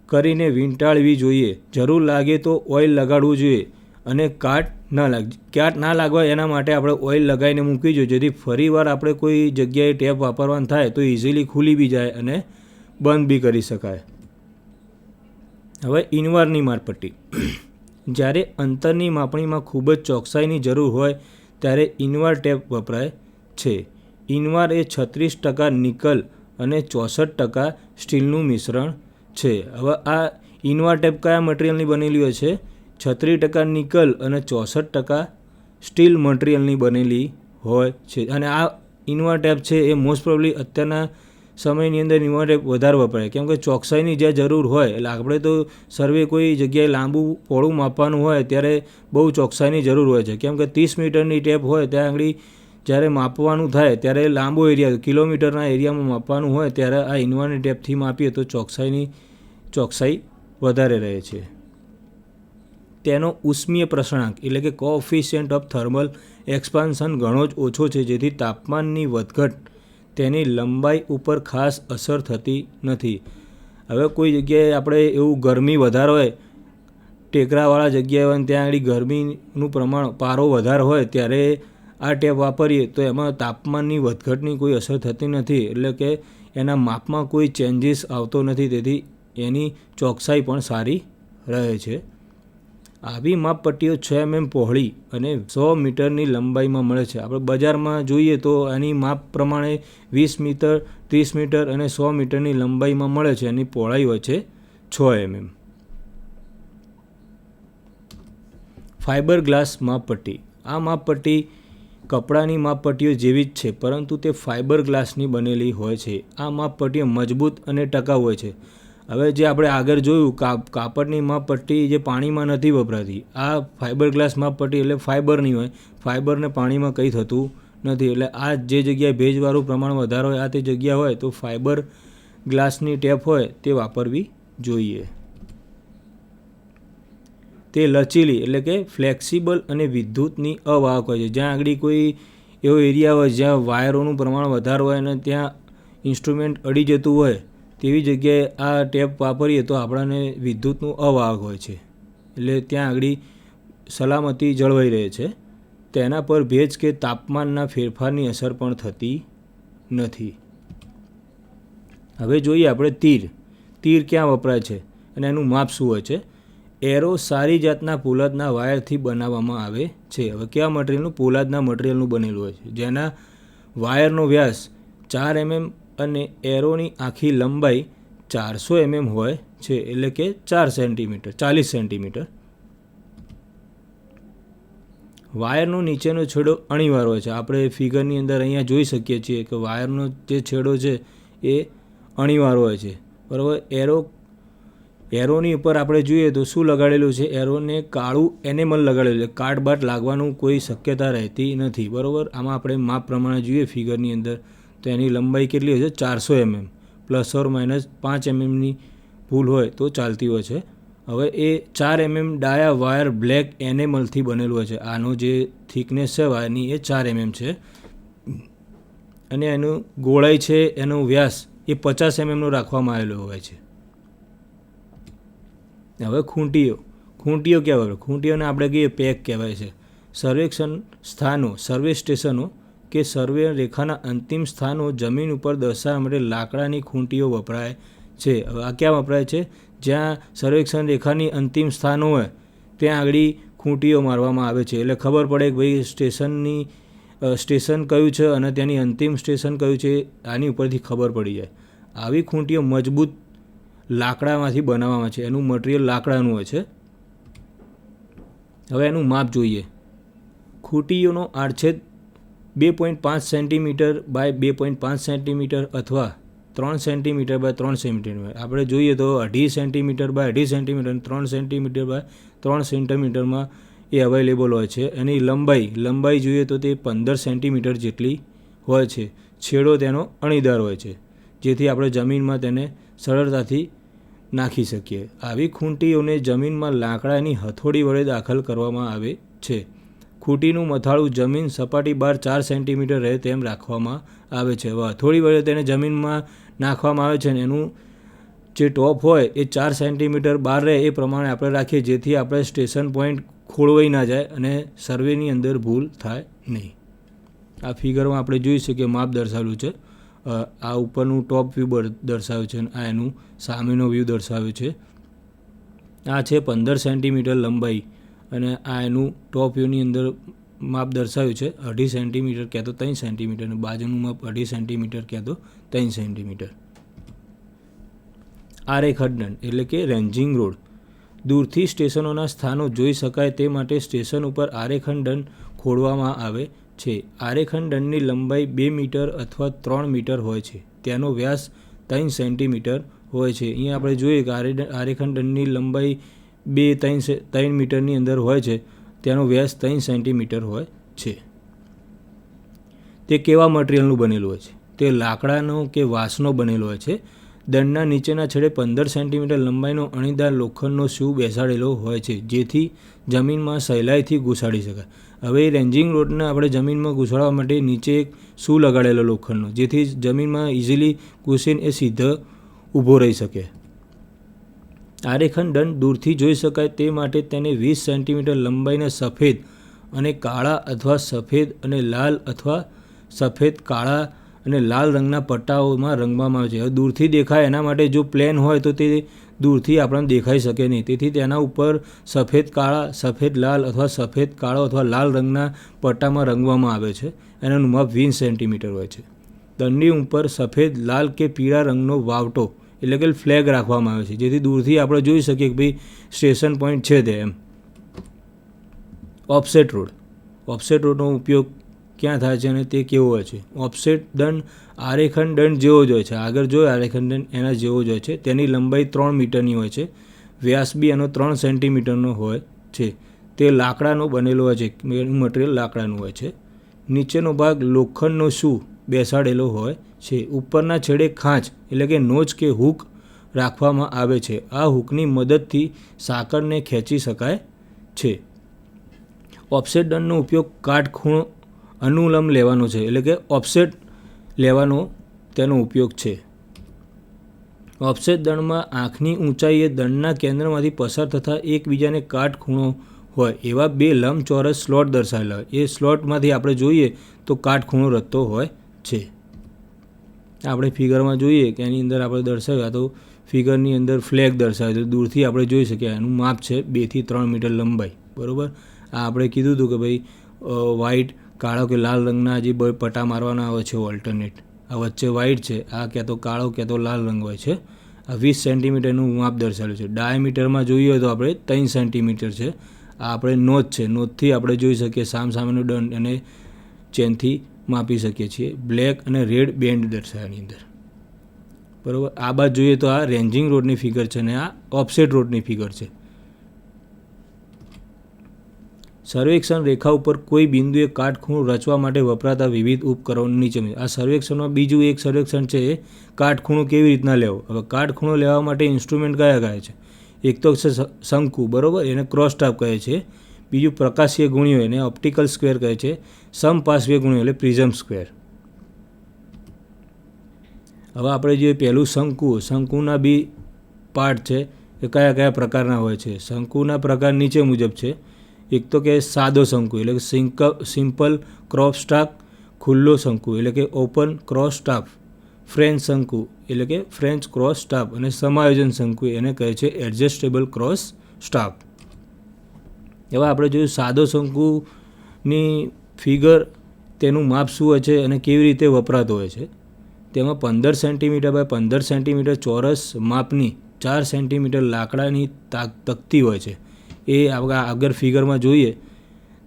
કરીને વીંટાળવી જોઈએ. જરૂર લાગે તો ઓઇલ લગાડવું જોઈએ અને કાટ ના લાગવા એના માટે આપણે ઓઇલ લગાવીને મૂકવી જોઈએ, જેથી ફરીવાર આપણે કોઈ જગ્યાએ ટેપ વાપરવાનું થાય તો ઇઝીલી ખુલી બી જાય અને બંધ બી કરી શકાય. હવે ઇનવારની માપપટ્ટી. જ્યારે અંતરની માપણીમાં ખૂબ જ ચોકસાઈની જરૂર હોય ત્યારે ઇનવાર ટેપ વપરાય છે. ઇનવાર એ 36% નિકલ અને 64% સ્ટીલનું મિશ્રણ છે. હવે આ ઇનવાર ટેપ કયા મટીરિયલની બનેલી હોય છે? 36% નિકલ અને 64% સ્ટીલ મટીરિયલની બનેલી હોય છે. અને આ ઇનવાર ટેપ છે એ મોસ્ટ પ્રોબેબલી અત્યારના સમયની અંદર ઇનવાર ટેપ વધારે વપરાય, કેમ કે ચોકસાઈની જ્યાં જરૂર હોય, એટલે આપણે તો સર્વે કોઈ જગ્યાએ લાંબુ પહોળું માપવાનું હોય ત્યારે બહુ ચોકસાઈની જરૂર હોય છે, કેમ કે 30 મીટરની ટેપ હોય ત્યાં આગળ જ્યારે માપવાનું થાય ત્યારે લાંબો એરિયા, કિલોમીટરના એરિયામાં માપવાનું હોય ત્યારે આ ઇનવારની ટેપથી માપીએ તો ચોકસાઈ વધારે રહે છે. તેનો ઉષ્મીય પ્રસરણાંક એટલે કે કોએફિશિયન્ટ ઓફ થર્મલ એક્સપાન્શન ઘણો જ ઓછો છે, જેથી તાપમાનની વધઘટ તેની લંબાઈ ઉપર ખાસ અસર થતી નથી. હવે કોઈ જગ્યાએ આપણે એવું ગરમી વધારે હોય, ટેકરાવાળા જગ્યાએ હોય ત્યાં આગળ ગરમીનું પ્રમાણ પારો વધારે હોય ત્યારે આ ટેપ વાપરીએ તો એમાં તાપમાનની વધઘટની કોઈ અસર થતી નથી, એટલે કે એના માપમાં કોઈ ચેન્જીસ આવતો નથી, તેથી એની ચોકસાઈ પણ સારી રહે છે. આવી માપપટ્ટીઓ 6 mm પહોળી અને 100 મીટરની લંબાઈમાં મળે છે. આપણે બજારમાં જોઈએ તો એની માપ પ્રમાણે 20 મીટર, 30 મીટર અને 100 મીટરની લંબાઈમાં મળે છે. એની પહોળાઈ હોય છે 6 mm. Fibre glass માપપટ્ટી. આ માપપટ્ટી કપડાની માપપટ્ટીઓ જેવી જ છે, પરંતુ તે ફાઇબર ગ્લાસની બનેલી હોય છે. આ માપપટ્ટીઓ મજબૂત અને ટકાઉ હોય છે. હવે જે આપણે આગળ જોયું કાપડની માપપટ્ટી જે પાણીમાં નથી વપરાતી, આ ફાઇબર ગ્લાસ માપપટ્ટી એટલે ફાઇબરની હોય, ફાઇબરને પાણીમાં કંઈ થતું નથી. એટલે આ જે જગ્યાએ ભેજવાળું પ્રમાણ વધારે હોય આ તે જગ્યા હોય તો ફાઇબર ગ્લાસની ટેપ હોય તે વાપરવી જોઈએ. તે લચીલી એટલે કે ફ્લેક્સિબલ અને વિદ્યુતની અવાહક હોય છે. જ્યાં આગળ કોઈ એવો એરિયા હોય જ્યાં વાયરોનું પ્રમાણ વધારે હોય અને ત્યાં ઇન્સ્ટ્રુમેન્ટ અડી જતું હોય તેવી જગ્યાએ આ ટેપ વાપરીએ તો આપણને વિદ્યુતનું અવાહક હોય છે, એટલે ત્યાં આગળ સલામતી જળવાઈ રહે છે. તેના પર ભેજ કે તાપમાનના ફેરફારની અસર પણ થતી નથી. હવે જોઈએ આપણે તીર ક્યાં વપરાય છે અને એનું માપ શું હોય છે. એરો સારી જાતના પોલાદના વાયરથી બનાવવામાં આવે છે. હવે કયા મટીરિયલનું? પોલાદના મટીરિયલનું બનેલું હોય છે, જેના વાયરનો વ્યાસ 4 mm અને એરોની આખી લંબાઈ 400 mm હોય છે, એટલે કે 40 સેન્ટીમીટર. વાયરનો નીચેનો છેડો અણીવાર હોય છે. આપણે ફિગરની અંદર અહીંયા જોઈ શકીએ છીએ કે વાયરનો જે છેડો છે એ અણીવાર હોય છે, બરાબર. એરોની ઉપર આપણે જોઈએ તો શું લગાડેલું છે? એરોને કાળું એનેમલ લગાડેલું છે. કાટ-બાટ લાગવાનું કોઈ શક્યતા રહેતી નથી, બરાબર. આમાં આપણે માપ પ્રમાણે જોઈએ ફિગરની અંદર તો એની લંબાઈ કેટલી હોય છે? 400 mm, ±5 mmની ભૂલ હોય તો ચાલતી હોય છે. હવે એ 4 mm ડાયા વાયર બ્લેક એનેમલથી બનેલું હોય છે. આનો જે થિકનેસ છે વાયરની એ 4 mm છે અને એનું ગોળાઈ છે, એનો વ્યાસ એ 50 mm નો રાખવામાં આવેલો હોય છે. હવે ખૂંટીઓ ક્યાં હોય? ખૂંટીઓને આપણે કહીએ પેક કહેવાય છે. સર્વેક્ષણ સ્થાનો, સર્વે સ્ટેશનો કે સર્વે રેખાના અંતિમ સ્થાનો જમીન ઉપર દર્શાવવા માટે લાકડાની ખૂંટીઓ વપરાય છે. હવે આ ક્યાં વપરાય છે? જ્યાં સર્વેક્ષણ રેખાની અંતિમ સ્થાનો હોય ત્યાં આગળ ખૂંટીઓ મારવામાં આવે છે, એટલે ખબર પડે કે ભાઈ સ્ટેશન કયું છે અને તેની અંતિમ સ્ટેશન કયું છે, આની ઉપરથી ખબર પડી જાય. આવી ખૂંટીઓ મજબૂત લાકડામાંથી બનાવવામાં છે. એનું મટીરિયલ લાકડાનું હોય છે. હવે એનું માપ જોઈએ. ખૂંટીઓનો આડછેદ 2.5 સેન્ટીમીટર બાય 2.5 સેન્ટીમીટર અથવા 3 સેન્ટીમીટર બાય 3 સેન્ટીમીટર. આપણે જોઈએ તો 2.5 centimetre by 2.5 centimetre, 3 centimetre by 3 સેન્ટીમીટરમાં એ અવેલેબલ હોય છે. એની લંબાઈ જોઈએ તો તે 15 સેન્ટીમીટર જેટલી હોય છે. છેડો તેનો અણીદાર હોય છે, જેથી આપણે જમીનમાં તેને સરળતાથી નાખી શકીએ. આવી ખૂંટીઓને જમીનમાં લાકડાની હથોડી વડે દાખલ કરવામાં આવે છે. ખૂંટીનું મથાળું જમીન સપાટી બહાર 4 સેન્ટીમીટર રહે તેમ રાખવામાં આવે છે. હવે હથોડી વડે તેને જમીનમાં નાખવામાં આવે છે અને એનું જે ટોપ હોય એ 4 સેન્ટીમીટર બહાર રહે એ પ્રમાણે આપણે રાખીએ, જેથી આપણે સ્ટેશન પોઈન્ટ ખોળવાઈ ના જાય અને સર્વેની અંદર ભૂલ થાય નહીં. આ ફિગરમાં આપણે જોઈ શકીએ માપ દર્શાવેલું છે. આ ઉપરનું ટોપ વ્યૂ દર્શાવ્યું છે અને આ એનું સામેનો વ્યૂ દર્શાવ્યો છે. આ છે 15 સેન્ટીમીટર લંબાઈ અને આ એનું ટોપ વ્યૂની અંદર માપ દર્શાવ્યું છે 2.5 સેન્ટીમીટર ક્યાં તો 3 સેન્ટીમીટર અને બાજુનું માપ 2.5 સેન્ટીમીટર ક્યાં તો 3 સેન્ટીમીટર. આરેખન એટલે કે રેન્જિંગ રોડ. દૂરથી સ્ટેશનોના સ્થાનો જોઈ શકાય તે માટે સ્ટેશન ઉપર આરેખન દંડ ખોડવામાં આવે છે. આરેખન દંડની લંબાઈ 2 મીટર અથવા 3 મીટર હોય છે. તેનો વ્યાસ 3 સેન્ટીમીટર હોય છે. અહીંયા આપણે જોઈએ કે આરેખન દંડની લંબાઈ 2-3 મીટરની અંદર હોય છે, તેનો વ્યાસ 3 સેન્ટીમીટર હોય છે. તે કેવા મટીરિયલનું બનેલું હોય છે? તે લાકડાનો કે વાંસનો બનેલો હોય છે. દંડના નીચેના છેડે 15 સેન્ટીમીટર લંબાઈનો અણીદાર લોખંડનો શૂ બેસાડેલો હોય છે, જેથી જમીનમાં સહેલાઈથી ઘૂસાડી શકાય. હવે રેન્જિંગ રોડને આપણે જમીનમાં ઘૂસાડવા માટે નીચે એક શૂ લગાડેલો લોખંડનો, જેથી જમીનમાં ઇઝીલી ઘૂસીને એ સીધો ઊભો રહી શકે. આરેખન દંડ દૂરથી જોઈ શકાય તે માટે તેને 20 સેન્ટીમીટર લંબાઈના સફેદ અને કાળા અથવા સફેદ અને લાલ અથવા સફેદ કાળા અને લાલ રંગના પટ્ટાઓમાં રંગવામાં આવે છે. હવે દૂરથી દેખાય એના માટે જો પ્લેન હોય તો તે દૂરથી આપણને દેખાઈ શકે નહીં, તેથી તેના ઉપર સફેદ કાળા, સફેદ લાલ અથવા સફેદ કાળો અથવા લાલ રંગના પટ્ટામાં રંગવામાં આવે છે. એનું માપ 20 સેન્ટીમીટર હોય છે. દંડની ઉપર સફેદ, લાલ કે પીળા રંગનો વાવટો એટલે કે ફ્લેગ રાખવામાં આવે છે, જેથી દૂરથી આપણે જોઈ શકીએ કે ભાઈ સ્ટેશન પોઈન્ટ છે તે એમ. Offset road. ઓફસેટ રોડનો ઉપયોગ ક્યાં થાય છે અને તે કેવો હોય છે? ઓફસેટ દંડ આરેખન દંડ જેવો જ હોય છે. આગળ જોયો આરેખન દંડ એના જેવો જ હોય છે. તેની લંબાઈ 3 મીટરની હોય છે. વ્યાસ બી એનો 3 સેન્ટીમીટરનો હોય છે. તે લાકડાનો બનેલો હોય છે, એનું મટીરિયલ લાકડાનું હોય છે. નીચેનો ભાગ લોખંડનો શું બેસાડેલો હોય છે. ઉપરના છેડે ખાંચ એટલે કે નોચ કે હૂક રાખવામાં આવે છે. આ હૂકની મદદથી સાંકળને ખેંચી શકાય છે. ઓફસેટ દંડનો ઉપયોગ કાટખૂણો અનુલંબ લેવાનો છે, એટલે કે ઓફસેટ લેવાનો તેનો ઉપયોગ છે. ઓફસેટ દંડમાં આંખની ઊંચાઈએ દંડના કેન્દ્રમાંથી પસાર થતા એકબીજાને કાટખૂણો હોય એવા બે લંબચોરસ સ્લોટ દર્શાવેલા હોય. એ સ્લોટમાંથી આપણે જોઈએ તો કાટખૂણો રચતો હોય છે. આપણે ફિગરમાં જોઈએ કે એની અંદર આપણે દર્શાવ્યા તો ફિગરની અંદર ફ્લેગ દર્શાવે તો દૂરથી આપણે જોઈ શકીએ એનું માપ છે 2 થી 3 મીટર લંબાઈ. બરાબર. આ આપણે કીધું હતું કે ભાઈ વ્હાઇટ, કાળો કે લાલ રંગના જે પટ્ટા મારવાના આવે છે ઓલ્ટરનેટ. આ વચ્ચે વ્હાઇટ છે, આ ક્યાં તો કાળો ક્યાં તો લાલ રંગ હોય છે. આ 20 સેન્ટીમીટરનું માપ દર્શાવેલું છે. ડાયામીટરમાં જોઈએ તો આપણે 3 સેન્ટીમીટર છે. આ આપણે નોચ છે, નોચથી આપણે જોઈ શકીએ સામસામેનો દંડ અને ચેનથી માપી શકીએ છીએ. બ્લેક અને રેડ બેન્ડ દર્શાવ્યાની અંદર. બરાબર. આ બાદ જોઈએ તો આ રેન્જિંગ રોડની ફિગર છે અને આ ઓફસેટ રોડની ફિગર છે. સર્વેક્ષણ રેખા ઉપર કોઈ બિંદુએ કાટખૂણો રચવા માટે વપરાતા વિવિધ ઉપકરણો નીચે. આ સર્વેક્ષણમાં બીજું એક સર્વેક્ષણ છે કાટખૂણો કેવી રીતના લેવો. હવે કાટખૂણો લેવા માટે ઇન્સ્ટ્રુમેન્ટ કયા કયા છે? એક તો છે શંકુ, બરાબર, એને ક્રોસ ટાપ કહે છે. બીજું પ્રકાશીય ગુણ્યો એને ઓપ્ટિકલ સ્ક્વેર કહે છે. સમપાર્શ્વીય ગુણ્યો એટલે પ્રિઝમ સ્ક્વેર. હવે આપણે જોઈએ પહેલું શંકુ. શંકુના બી પાર્ટ છે એ કયા કયા પ્રકારના હોય છે. શંકુના પ્રકાર નીચે મુજબ છે. એક તો કે સાદો શંકુ એટલે કે સિમ્પલ ક્રોસ ટાપ, ખુલ્લો શંકુ એટલે કે ઓપન ક્રોસ ટાપ, ફ્રેન્ચ શંકુ એટલે કે ફ્રેન્ચ ક્રોસ ટાપ અને સમાયોજન શંકુ એને કહે છે એડજસ્ટેબલ ક્રોસ સ્ટાપ. એવા આપણે જોયું સાદો શંકુની ફિગર, તેનું માપ શું હોય છે અને કેવી રીતે વપરાતો હોય છે. તેમાં 15 સેન્ટીમીટર બાય 15 સેન્ટીમીટર ચોરસ માપની 4 સેન્ટીમીટર લાકડાની તકતી હોય છે. એ આપણે આગળ ફિગરમાં જોઈએ.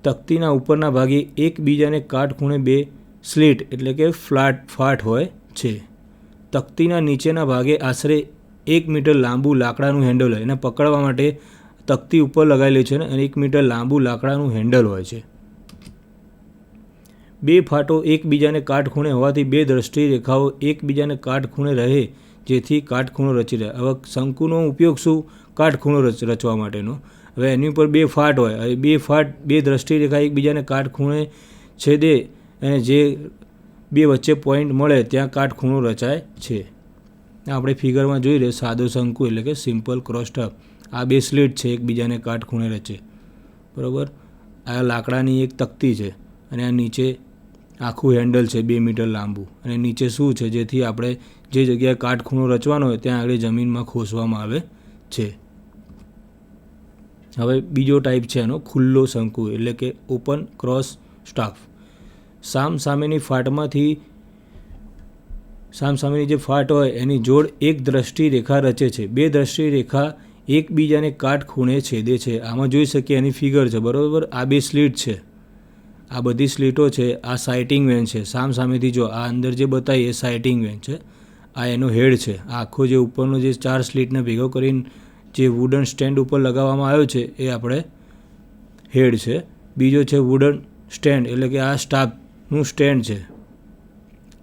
તકતીના ઉપરના ભાગે એકબીજાને કાટખૂણે 2 સ્લીટ એટલે કે ફાટ હોય છે. તકતીના નીચેના ભાગે આશરે 1 મીટર લાંબુ લાકડાનું હેન્ડલ હોય. એને પકડવા માટે તકતી ઉપર લગાવેલી છે અને 1 મીટર લાંબુ લાકડાનું હેન્ડલ હોય છે. 2 ફાટો એકબીજાને કાટખૂણે હોવાથી 2 દ્રષ્ટિ રેખાઓ એકબીજાને કાટખૂણે રહે જેથી કાટખૂણો રચી રહે. હવે શંકુનો ઉપયોગ શું? કાટખૂણો રચવા માટેનો. હવે એની ઉપર 2 ફાટ હોય. હવે 2 ફાટ 2 દ્રષ્ટિ રેખા એકબીજાને કાટખૂણે છેદે અને જે 2 વચ્ચે પોઈન્ટ મળે ત્યાં કાટખૂણો રચાય છે. આપણે ફિગરમાં જોઈ રહ્યા સાદો શંકુ એટલે કે સિમ્પલ ક્રોસ ટાપ. આ 2 સ્લીટ છે એકબીજાને કાટખૂણે રચે. બરાબર. આ લાકડાની એક તકતી છે અને આ નીચે આખું હેન્ડલ છે 2 મીટર લાંબુ અને નીચે શું છે જેથી આપણે જે જગ્યાએ કાટખૂણો રચવાનો હોય ત્યાં આગળ જમીનમાં ખોસવામાં આવે છે. હવે બીજો ટાઈપ છે એનો ખુલ્લો શંકુ એટલે કે ઓપન ક્રોસ સ્ટાફ. સામસામેની જે ફાટ હોય એની જોડ એક દ્રષ્ટિ રેખા રચે છે. 2 દ્રષ્ટિ રેખા એકબીજાને કાટખૂણે છેદે છે. આમાં જોઈ શકીએ એની ફિગર છે. બરાબર. આ 2 સ્લીટ છે. આ બધી સ્લીટો છે. આ સાઇટિંગ વેન છે. સામેથી જો આ અંદર જે બતાવી એ સાઇટિંગ વેન છે. આ એનો હેડ છે. આ આખો જે ઉપરનો જે 4 સ્લીટને ભેગો કરીને જે વુડન સ્ટેન્ડ ઉપર લગાવવામાં આવ્યો છે એ આપણે હેડ છે. બીજો છે વુડન સ્ટેન્ડ એટલે કે આ સ્ટાફનું સ્ટેન્ડ છે.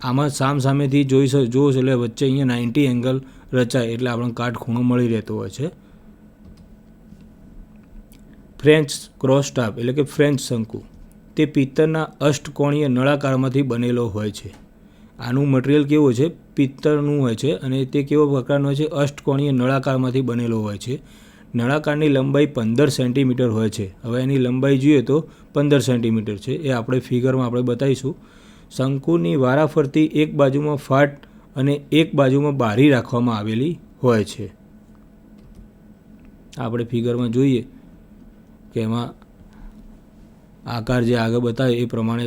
આમાં સામેથી જોશો એટલે વચ્ચે અહીંયા 90 એંગલ રચાય એટલે આપણને કાટખૂણો મળી રહેતો હોય છે. ફ્રેન્ચ ક્રોસ સ્ટાફ એટલે કે ફ્રેન્ચ શંકુ. તે પિત્તળના અષ્ટકોણીય નળાકારમાંથી બનેલો હોય છે. આનું મટીરિયલ કેવું છે, પિત્તળનું હોય છે અને તે કેવો પ્રકારનો હોય છે, અષ્ટકોણીય નળાકારમાંથી બનેલો હોય છે. નળાકારની લંબાઈ 15 સેન્ટીમીટર હોય છે. હવે એની લંબાઈ જોઈએ તો 15 સેન્ટીમીટર છે, એ આપણે ફિગરમાં આપણે બતાવીશું. શંકુની વારાફરતી એક બાજુમાં ફાટ અને એક બાજુમાં બારી રાખવામાં આવેલી હોય છે. આપણે ફિગરમાં જોઈએ કે એમાં આકાર જે આગળ બતાવ્યો એ પ્રમાણે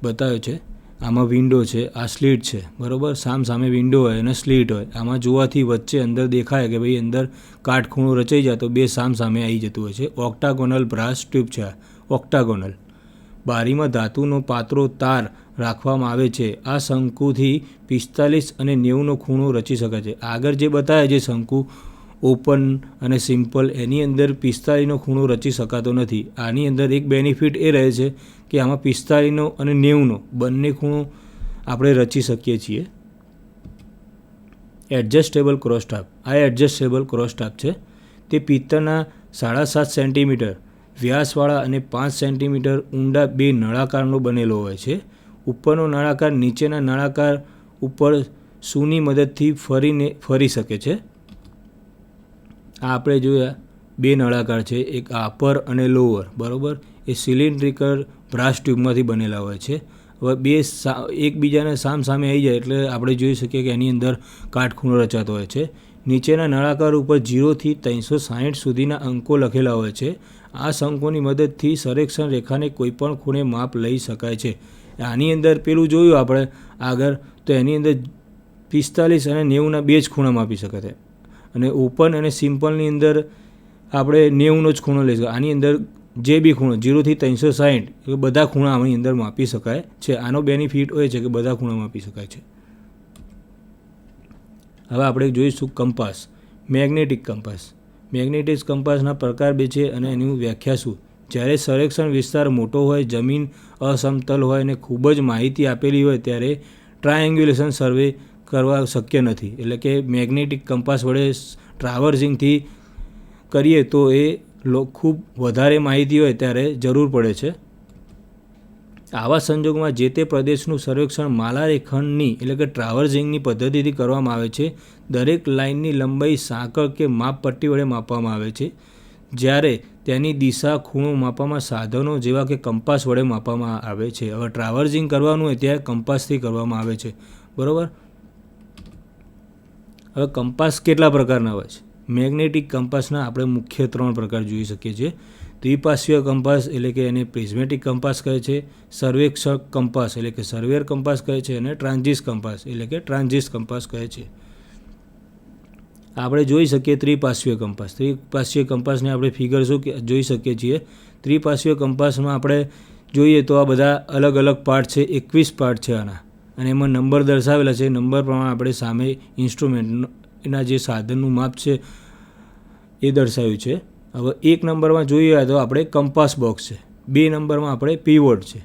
બતાવ્યો છે. આમાં વિન્ડો છે, આ સ્લીટ છે, બરાબર. સામે વિન્ડો હોય અને સ્લીટ હોય. આમાં જોવાથી વચ્ચે અંદર દેખાય કે ભાઈ અંદર કાટખૂણો રચાઈ જાય તો બે સામે આવી જતું હોય છે. ઓક્ટાગોનલ બ્રાસ ટ્યુબ છે, ઓક્ટાગોનલ. બારીમાં ધાતુનો પાતળો તાર રાખવામાં આવે છે. આ શંકુથી 45 અને 90નો ખૂણો રચી શકાય છે. આગળ જે બતાવે છે શંકુ ઓપન અને સિમ્પલ, એની અંદર 45નો ખૂણો રચી શકાતો નથી. આની અંદર એક બેનિફિટ એ રહે છે કે આમાં 45નો અને 90નો બંને ખૂણો આપણે રચી શકીએ છીએ. એડજસ્ટેબલ ક્રોસટાપ. આ એડજસ્ટેબલ ક્રોસટાપ છે. તે પિત્તળના 7.5 સેન્ટીમીટર વ્યાસવાળા અને 5 સેન્ટીમીટર ઊંડા બે નળાકારનો બનેલો હોય છે. ઉપરનો નળાકાર નીચેના નળાકાર ઉપર શૂની મદદથી ફરી શકે છે. આ આપણે જોયા બે નળાકાર છે, એક અપર અને લોઅર, બરાબર. એ સિલિન્ડ્રિકલ બ્રાસ ટ્યુબમાંથી બનેલા હોય છે. હવે બે એકબીજાને સામે આવી જાય એટલે આપણે જોઈ શકીએ કે એની અંદર કાટખૂણો રચાતો હોય છે. નીચેના નળાકાર ઉપર 0 થી 360 સુધીના અંકો લખેલા હોય છે. આ અંકોની મદદથી સંરેખણ રેખાને કોઈપણ ખૂણે માપ લઈ શકાય છે. આની અંદર પેલું જોયું આપણે આગળ, તો એની અંદર 45 અને 90ના બે જ ખૂણા માપી શકાય. અને ઓપન અને સિમ્પલની અંદર આપણે 90નો જ ખૂણો લઈ શકાય. આની અંદર જે બી ખૂણો 0 થી 360 એ બધા ખૂણા આની અંદર માપી શકાય છે. આનો બેનિફિટ હોય છે કે બધા ખૂણા માપી શકાય છે. હવે આપણે જોઈશું કંપાસ, મેગ્નેટિક કંપાસ. મેગ્નેટિક કંપાસના પ્રકાર બે છે અને એની વ્યાખ્યા શું. જ્યારે સંરક્ષણ વિસ્તાર મોટો હોય, જમીન અસમતલ હોય અને ખૂબ જ માહિતી આપેલી હોય ત્યારે ટ્રાયેંગ્યુલેશન સર્વે કરવા શક્ય નથી. એટલે કે મેગ્નેટિક કંપાસ વડે ટ્રાવર્સિંગથી કરીએ તો એ ખૂબ વધારે માહિતી હોય ત્યારે જરૂર પડે છે. આવા સંજોગોમાં જે તે પ્રદેશનું સર્વેક્ષણ માલારેખણની એટલે કે ટ્રાવર્સિંગની પદ્ધતિથી કરવામાં આવે છે. દરેક લાઇનની લંબાઈ સાંકળ કે માપપટ્ટી વડે માપવામાં આવે છે. જ્યારે તેની દિશા ખૂણો માપવામાં સાધનો જેવા કે કંપાસ વડે માપવામાં આવે છે. હવે ટ્રાવર્સિંગ કરવાનું હોય ત્યારે કંપાસથી કરવામાં આવે છે, બરાબર. હવે કંપાસ કેટલા પ્રકારના હોય છે. મેગ્નેટિક કંપાસના આપણે મુખ્ય 3 પ્રકાર જોઈ શકીએ છીએ. દ્વિપાર્શ્વીય કંપાસ એટલે કે એને પ્રિઝમેટિક કંપાસ કહે છે, સર્વેક્ષક કંપાસ એટલે કે સર્વેયર કંપાસ કહે છે અને ટ્રાન્ઝિટ કંપાસ એટલે કે ટ્રાન્ઝિટ કંપાસ કહે છે. આપણે જોઈ શકીએ ત્રિપાર્શ્વીય કંપાસ. ત્રિપાર્શ્વીય કંપાસને આપણે ફિગર શું જોઈ શકીએ છીએ. ત્રિપાર્શ્વીય કંપાસમાં આપણે જોઈએ તો આ બધા અલગ અલગ પાર્ટ છે, 21 પાર્ટ છે આના, અને એમાં નંબર દર્શાવેલા છે. નંબર પ્રમાણે આપણે સામે ઇન્સ્ટ્રુમેન્ટના જે સાધનનું માપ છે એ દર્શાવ્યું છે. હવે 1 નંબરમાં જોઈએ તો આપણે કંપાસ બોક્સ છે, 2 નંબરમાં આપણે પીવોટ છે,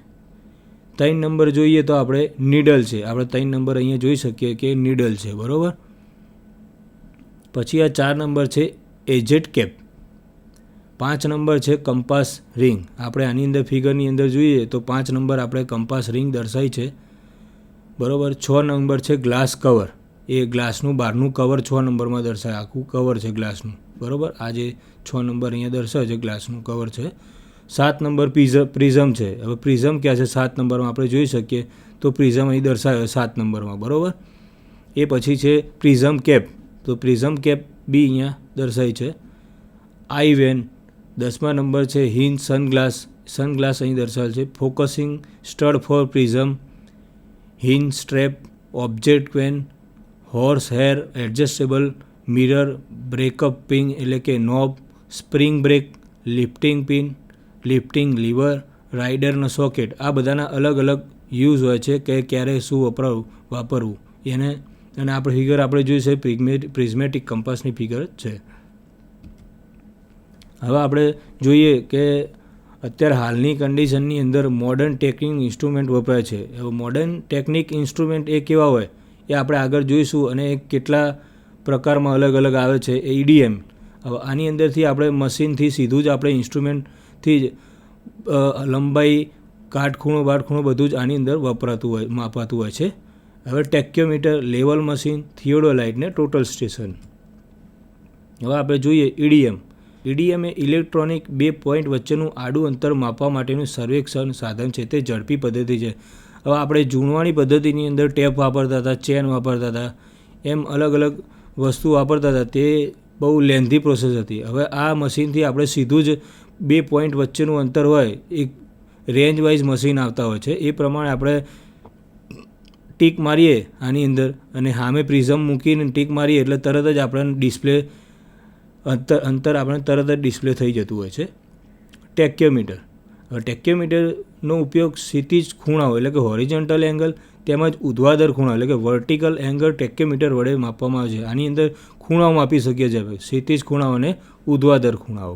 3 નંબર જોઈએ તો આપણે નીડલ છે. આપણે 3 નંબર અહીંયા જોઈ શકીએ કે નીડલ છે, બરાબર. પછી આ 4 નંબર છે એજેટ કેપ, 5 નંબર છે કંપાસ રિંગ. આપણે આની અંદર ફિગરની અંદર જોઈએ તો 5 નંબર આપણે કંપાસ રિંગ દર્શાવી છે, બરાબર. 6 નંબર છે ગ્લાસ કવર, એ ગ્લાસનું બહારનું કવર 6 નંબરમાં દર્શાવે, આખું કવર છે ગ્લાસનું, બરાબર. આ જે 6 નંબર અહીંયા દર્શાવે છે ગ્લાસનું કવર છે. 7 નંબર પ્રિઝમ છે. હવે પ્રિઝમ ક્યાં છે 7 નંબરમાં આપણે જોઈ શકીએ તો પ્રિઝમ અહીં દર્શાવે 7 નંબરમાં, બરાબર. એ પછી છે પ્રિઝમ કેપ, તો પ્રિઝમ કેપ બી અહીંયા દર્શાવી છે. આઈ વેન 10મા નંબર છે હિન સનગ્લાસ અહીં દર્શાવેલ છે. ફોકસિંગ સ્ટડ ફોર પ્રિઝમ, હિન strap, object vane, horse hair, adjustable mirror, breakup pin એટલે કે knob, spring brake, lifting pin, lifting lever, રાઇડરનો સોકેટ. આ બધાના અલગ અલગ યુઝ હોય છે કે ક્યારે શું વાપરવું એને. અને આપણે ફિગર આપણે જોઈ છે પ્રિઝમેટિક કંપાસની ફિગર છે. હવે આપણે જોઈએ કે અત્યારે હાલની કન્ડિશનની અંદર મોડર્ન ટેકનિક ઇન્સ્ટ્રુમેન્ટ વપરાય છે. હવે મોડર્ન ટેકનિક ઇન્સ્ટ્રુમેન્ટ એ કેવા હોય એ આપણે આગળ જોઈશું, અને કેટલા પ્રકારમાં અલગ અલગ આવે છે. એ EDM. હવે આની અંદરથી આપણે મશીનથી સીધું જ આપણે ઇન્સ્ટ્રુમેન્ટથી જ લંબાઈ, કાટખૂણો બધું જ આની અંદર માપાતું હોય છે. હવે ટેક્યોમીટર, લેવલ મશીન, થિયોડોલાઇટ ને ટોટલ સ્ટેશન. હવે આપણે જોઈએ EDM. EDM એ ઇલેક્ટ્રોનિક 2 પોઈન્ટ વચ્ચેનું આડું અંતર માપવા માટેનું સર્વેક્ષણ સાધન છે. તે ઝડપી પદ્ધતિ છે. હવે આપણે જૂનવાણી પદ્ધતિની અંદર ટેપ વાપરતા હતા, ચેન વાપરતા હતા, એમ અલગ અલગ વસ્તુ વાપરતા હતા. તે બહુ લેન્ધી પ્રોસેસ હતી. હવે આ મશીનથી આપણે સીધું જ 2 પોઈન્ટ વચ્ચેનું અંતર હોય, એક રેન્જ વાઇઝ મશીન આવતા હોય છે. એ પ્રમાણે આપણે ટીક મારીએ આની અંદર અને સામે પ્રિઝમ મૂકીને ટીક મારીએ એટલે તરત જ આપણને ડિસ્પ્લે અંતર આપણે તરત જ ડિસ્પ્લે થઈ જતું હોય છે. ટેક્યોમીટર. હવે ટેક્યોમીટરનો ઉપયોગ ક્ષિતિજ ખૂણાઓ એટલે કે હોરિઝોન્ટલ એંગલ તેમજ ઉધ્વાધર ખૂણા એટલે કે વર્ટિકલ એંગલ ટેક્યોમીટર વડે માપવામાં આવે છે. આની અંદર ખૂણાઓ માપી શકીએ છીએ આપણે, ક્ષિતિજ ખૂણાઓ અને ઉધ્વાધર ખૂણાઓ.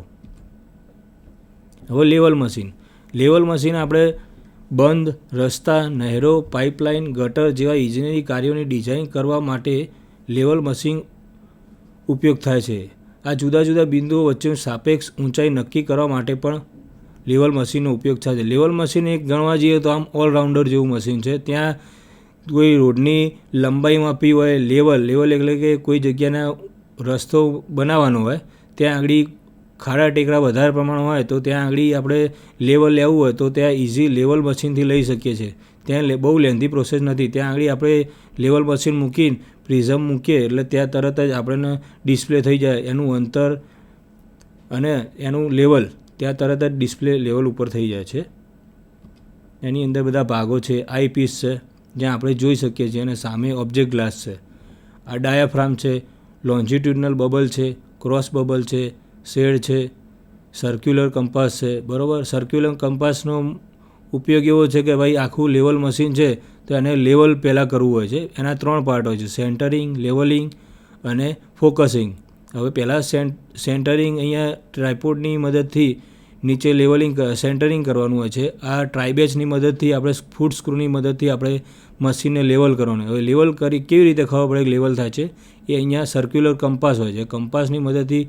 હવે લેવલ મશીન. લેવલ મશીન આપણે બંધ, રસ્તા, નહેરો, પાઇપલાઇન, ગટર જેવા ઇજનેરી કાર્યોની ડિઝાઇન કરવા માટે લેવલ મશીન ઉપયોગ થાય છે. આ જુદા જુદા બિંદુઓ વચ્ચેનું સાપેક્ષ ઊંચાઈ નક્કી કરવા માટે પણ લેવલ મશીનનો ઉપયોગ થાય છે. લેવલ મશીન એક ગણવા જઈએ તો આમ ઓલરાઉન્ડર જેવું મશીન છે. ત્યાં કોઈ રોડની લંબાઈ માપી હોય, લેવલ એટલે કે કોઈ જગ્યાના રસ્તો બનાવવાનો હોય, ત્યાં આગળ ખાડા ટેકરા વધારે પ્રમાણમાં હોય તો ત્યાં આગળ આપણે લેવલ લેવું હોય તો ત્યાં ઇઝી લેવલ મશીનથી લઈ શકીએ છીએ. ત્યાં બહુ લેન્ધી પ્રોસેસ નથી. ત્યાં આગળ આપણે લેવલ મશીન મૂકીને પ્રિઝમ મૂકીએ એટલે ત્યાં તરત જ આપણને ડિસ્પ્લે થઈ જાય એનું અંતર અને એનું લેવલ, ત્યાં તરત જ ડિસ્પ્લે લેવલ ઉપર થઈ જાય છે. એની અંદર બધા ભાગો છે. આઈપીસ છે જ્યાં આપણે જોઈ શકીએ છીએ અને સામે ઓબ્જેક્ટ ગ્લાસ છે. આ ડાયાફ્રામ છે, લોન્જિટ્યુડનલ બબલ છે, ક્રોસ બબલ છે, શેડ છે, સર્ક્યુલર કંપાસ છે. બરાબર. સર્ક્યુલર કંપાસનો ઉપયોગ એવો છે કે ભાઈ આખું લેવલ મશીન છે તો એને લેવલ પહેલાં કરવું હોય છે. એના 3 પાર્ટ હોય છે, સેન્ટરિંગ, લેવલિંગ અને ફોકસિંગ. હવે પહેલાં સેન્ટરિંગ અહીંયા ટ્રાયપોડની મદદથી નીચે લેવલિંગ સેન્ટરિંગ કરવાનું હોય છે. આ ટ્રાયબેચની મદદથી આપણે ફૂટ સ્ક્રૂની મદદથી આપણે મશીનને લેવલ કરવાનું. હવે લેવલ કેવી રીતે ખબર પડે કે લેવલ થાય છે? એ અહીંયા સર્ક્યુલર કંપાસ હોય છે. કંપાસની મદદથી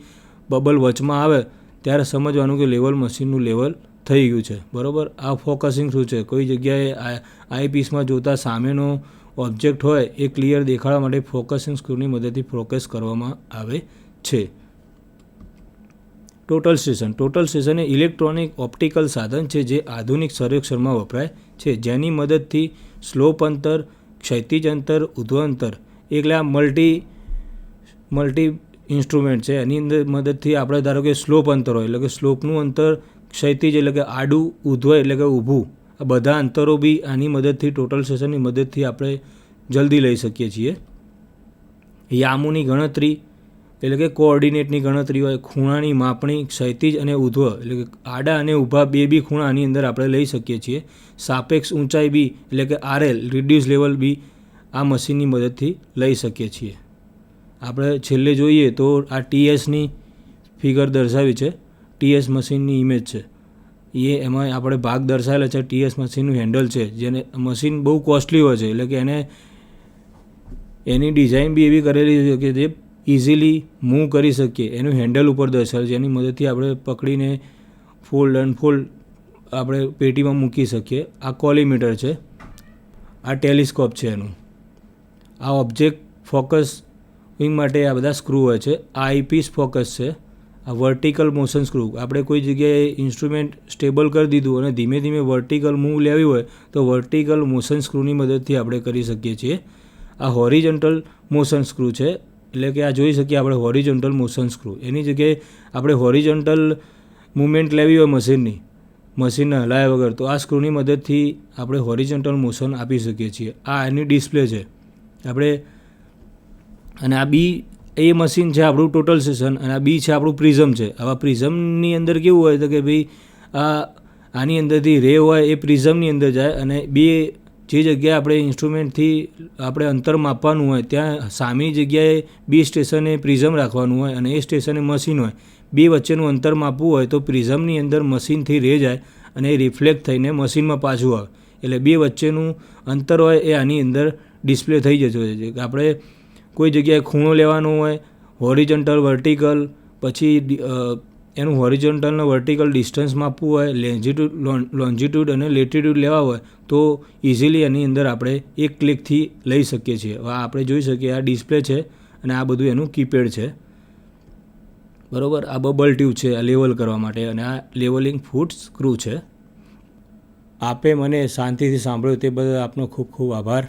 બબલ વચમાં આવે ત્યારે સમજવાનું કે લેવલ મશીનનું લેવલ થઈ ગયું છે. બરાબર. આ ફોકસિંગ શું છે? કોઈ જગ્યાએ આઈપીસમાં જોતા સામેનો ઓબ્જેક્ટ હોય એ ક્લિયર દેખાડવા માટે ફોકસિંગ સ્ક્રૂની મદદથી ફોકસ કરવામાં આવે છે. Total station. ટોટલ સ્ટેશન એ ઇલેક્ટ્રોનિક ઓપ્ટિકલ સાધન છે જે આધુનિક સર્વેક્ષણમાં વપરાય છે, જેની મદદથી સ્લોપ અંતર, ક્ષૈતિજ અંતર, ઉધ્વ અંતર એટલે આ મલ્ટી ઇન્સ્ટ્રુમેન્ટ છે. એની અંદર મદદથી આપણે ધારો કે સ્લોપ અંતર હોય એટલે કે સ્લોપનું અંતર, ક્ષૈતિજ એટલે કે આડું, ઉધ્વ એટલે કે ઊભું, આ બધા અંતરો બી આની મદદથી ટોટલ સ્ટેશનની મદદથી આપણે જલ્દી લઈ શકીએ છીએ. યામોની ગણતરી એટલે કે કોઓર્ડિનેટની ગણતરી હોય, ખૂણાની માપણી, ક્ષૈતિજ અને ઉધ્વ એટલે કે આડા અને ઊભા બી ખૂણા આની અંદર આપણે લઈ શકીએ છીએ. સાપેક્ષ ઊંચાઈ બી એટલે કે RL રિડ્યુસ લેવલ બી આ મશીનની મદદથી લઈ શકીએ છીએ. આપણે છેલ્લે જોઈએ તો આ TSની ફિગર દર્શાવી છે. TS મશીનની ઇમેજ છે. એમાં આપણે ભાગ દર્શાવેલા છે. TS મશીનનું હેન્ડલ છે, જેને મશીન બહુ કોસ્ટલી હોય છે એટલે કે એની ડિઝાઇન બી એવી કરેલી છે કે જે ઇઝીલી મૂવ કરી શકીએ. એનું હેન્ડલ ઉપર દર્શાવે છે, એની મદદથી આપણે પકડીને ફોલ્ડ અનફોલ્ડ આપણે પેટીમાં મૂકી શકીએ. આ કોલીમીટર છે. આ ટેલિસ્કોપ છે એનું. આ ઓબ્જેક્ટ ફોકસિંગ માટે આ બધા સ્ક્રૂ હોય છે. આ આઈપીસ ફોકસ છે. આ વર્ટિકલ મોશન સ્ક્રૂ. આપણે કોઈ જગ્યાએ ઇન્સ્ટ્રુમેન્ટ સ્ટેબલ કરી દીધું અને ધીમે ધીમે વર્ટિકલ મૂવ લેવી હોય તો વર્ટિકલ મોશન સ્ક્રૂની મદદથી આપણે કરી શકીએ છીએ. આ હોરિઝોન્ટલ મોશન સ્ક્રૂ છે એટલે કે આ જોઈ શકીએ આપણે હોરિઝોન્ટલ મોશન સ્ક્રૂ. એની જગ્યાએ આપણે હોરિઝોન્ટલ મૂવમેન્ટ લેવી હોય મશીનને હલાયા વગર તો આ સ્ક્રૂની મદદથી આપણે હોરિઝોન્ટલ મોશન આપી શકીએ છીએ. આ એની ડિસ્પ્લે છે આપણે. અને આ બી એ મશીન છે આપણું ટોટલ સ્ટેશન અને આ બી છે આપણું પ્રિઝમ છે. આવા પ્રિઝમની અંદર કેવું હોય તો કે ભાઈ આની અંદરથી રે હોય એ પ્રિઝમની અંદર જાય અને જે જગ્યાએ આપણે ઇન્સ્ટ્રુમેન્ટથી આપણે અંતર માપવાનું હોય ત્યાં સામેની જગ્યાએ બી સ્ટેશને પ્રિઝમ રાખવાનું હોય અને એ સ્ટેશને મશીન હોય. બે વચ્ચેનું અંતર માપવું હોય તો પ્રિઝમની અંદર મશીનથી રે જાય અને એ રિફ્લેક્ટ થઈને મશીનમાં પાછું આવે. એટલે બે વચ્ચેનું અંતર હોય એ આની અંદર ડિસ્પ્લે થઈ જતું હોય છે. આપણે કોઈ જગ્યાએ ખૂણો લેવાનો હોય, હોરિઝોન્ટલ, વર્ટિકલ, પછી એનું હોરિઝોન્ટલ અને વર્ટિકલ ડિસ્ટન્સ માપવું હોય, લોન્જિટ્યૂડ અને લેટિટ્યૂડ લેવા હોય તો ઇઝીલી એની અંદર આપણે એક ક્લિકથી લઈ શકીએ છીએ. હવે આપણે જોઈ શકીએ આ ડિસ્પ્લે છે અને આ બધું એનું કીપેડ છે, બરાબર. આ બબલ ટ્યુબ છે આ લેવલ કરવા માટે, અને આ લેવલિંગ ફૂટ સ્ક્રૂ છે. આપે મને શાંતિથી સાંભળ્યું તે બદલ આપનો ખૂબ ખૂબ આભાર.